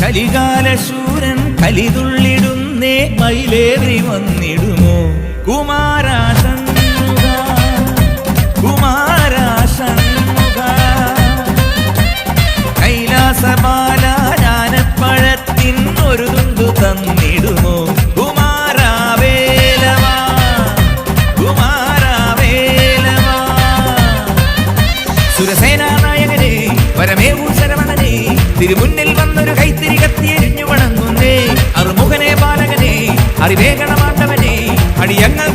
കലികാലശൂരൻ കലിതുള്ളിടുന്നേ മയിലേറി വന്നിടുമോ കുമാരാശൻമുഖ കുമാരാശൻമുഖ കൈലാസബാല ജ്ഞാനപ്പഴത്തിൻ ഒരു തുണ്ടു തന്നിടുമോ കുമാരവേലവാ കുമാരവേലവാ സുരസേനാ നായകനെ പരമേവൂ ശരവണനെ തിരുമുന്നിൽ വന്നൊരു കൈത്തിരി കത്തിയെരിഞ്ഞു വണങ്ങുന്നേ അറുമുഖനെ ബാലകനെ അറിവേഗണമാണ്ടവനെ അടിയങ്ങൾ